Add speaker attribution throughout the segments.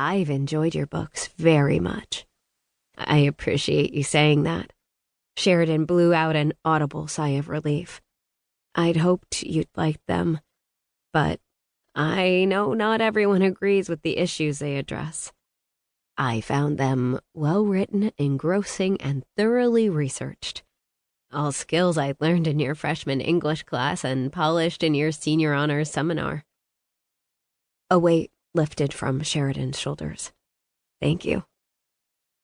Speaker 1: I've enjoyed your books very much. I appreciate you saying that. Sheridan blew out an audible sigh of relief. I'd hoped you'd like them, but I know not everyone agrees with the issues they address. I found them well-written, engrossing, and thoroughly researched. All skills I learned in your freshman English class and polished in your senior honors seminar. A weight lifted from Sheridan's shoulders. Thank you.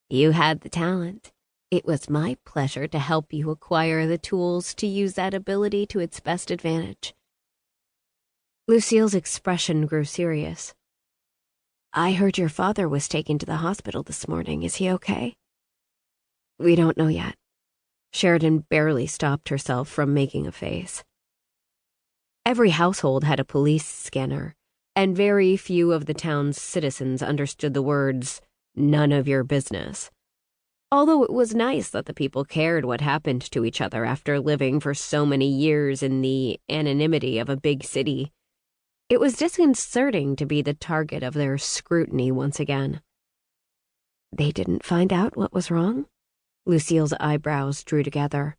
Speaker 1: You had the talent. It was my pleasure to help you acquire the tools to use that ability to its best advantage. Lucille's expression grew serious. I heard your father was taken to the hospital this morning. Is he okay? We don't know yet. Sheridan barely stopped herself from making a face. Every household had a police scanner, and very few of the town's citizens understood the words, "none of your business." Although it was nice that the people cared what happened to each other after living for so many years in the anonymity of a big city, it was disconcerting to be the target of their scrutiny once again. They didn't find out what was wrong? Lucille's eyebrows drew together.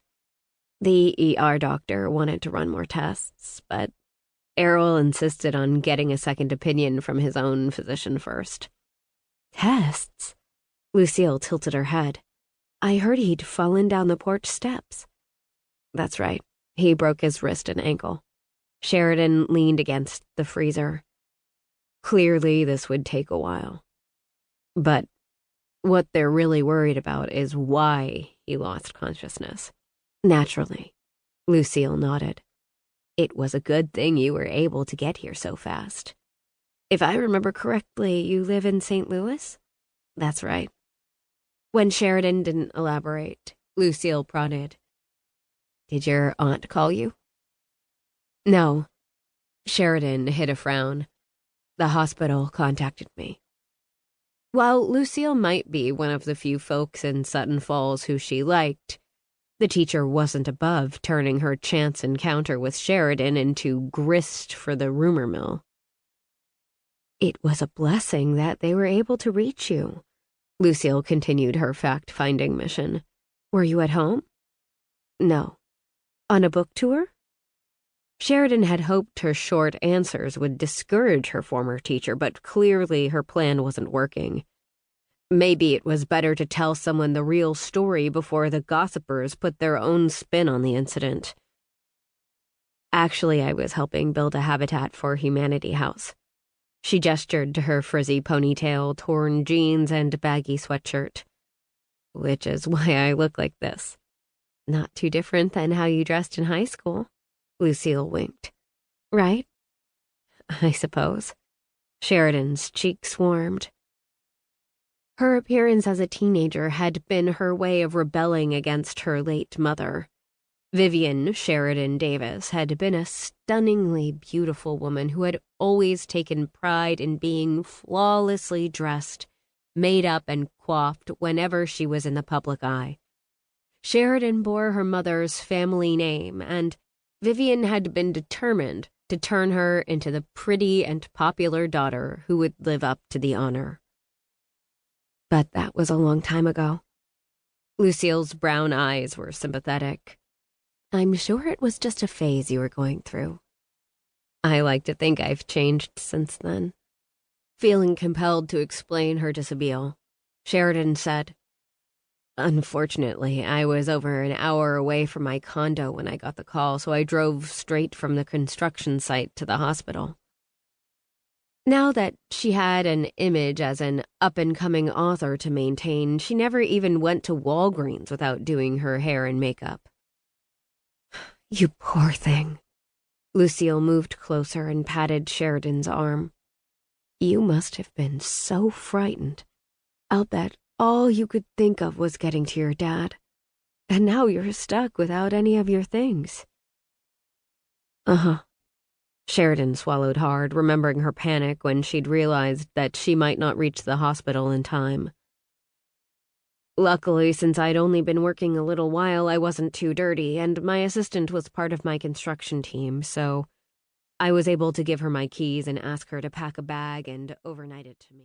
Speaker 1: The ER doctor wanted to run more tests, but Errol insisted on getting a second opinion from his own physician first. Tests? Lucille tilted her head. I heard he'd fallen down the porch steps. That's right. He broke his wrist and ankle. Sheridan leaned against the freezer. Clearly, this would take a while. But what they're really worried about is why he lost consciousness. Naturally. Lucille nodded. It was a good thing you were able to get here so fast. If I remember correctly, you live in St. Louis? That's right. When Sheridan didn't elaborate, Lucille prodded. Did your aunt call you? No. Sheridan hid a frown. The hospital contacted me. While Lucille might be one of the few folks in Sutton Falls who she liked, the teacher wasn't above turning her chance encounter with Sheridan into grist for the rumor mill. It was a blessing that they were able to reach you. Lucille continued her fact-finding mission. Were you at home? No. On a book tour? Sheridan had hoped her short answers would discourage her former teacher, but clearly her plan wasn't working. Maybe it was better to tell someone the real story before the gossipers put their own spin on the incident. Actually, I was helping build a Habitat for Humanity house. She gestured to her frizzy ponytail, torn jeans, and baggy sweatshirt. Which is why I look like this. Not too different than how you dressed in high school. Lucille winked. Right? I suppose. Sheridan's cheeks warmed. Her appearance as a teenager had been her way of rebelling against her late mother. Vivian Sheridan Davis had been a stunningly beautiful woman who had always taken pride in being flawlessly dressed, made up and coiffed whenever she was in the public eye. Sheridan bore her mother's family name, and Vivian had been determined to turn her into the pretty and popular daughter who would live up to the honor. But that was a long time ago. Lucille's brown eyes were sympathetic. I'm sure it was just a phase you were going through. I like to think I've changed since then. Feeling compelled to explain her dishabille, Sheridan said, Unfortunately, I was over an hour away from my condo when I got the call, so I drove straight from the construction site to the hospital. Now that she had an image as an up-and-coming author to maintain, she never even went to Walgreens without doing her hair and makeup. You poor thing. Lucille moved closer and patted Sheridan's arm. You must have been so frightened. I'll bet all you could think of was getting to your dad. And now you're stuck without any of your things. Uh-huh. Sheridan swallowed hard, remembering her panic when she'd realized that she might not reach the hospital in time. Luckily, since I'd only been working a little while, I wasn't too dirty, and my assistant was part of my construction team, so I was able to give her my keys and ask her to pack a bag and overnight it to me.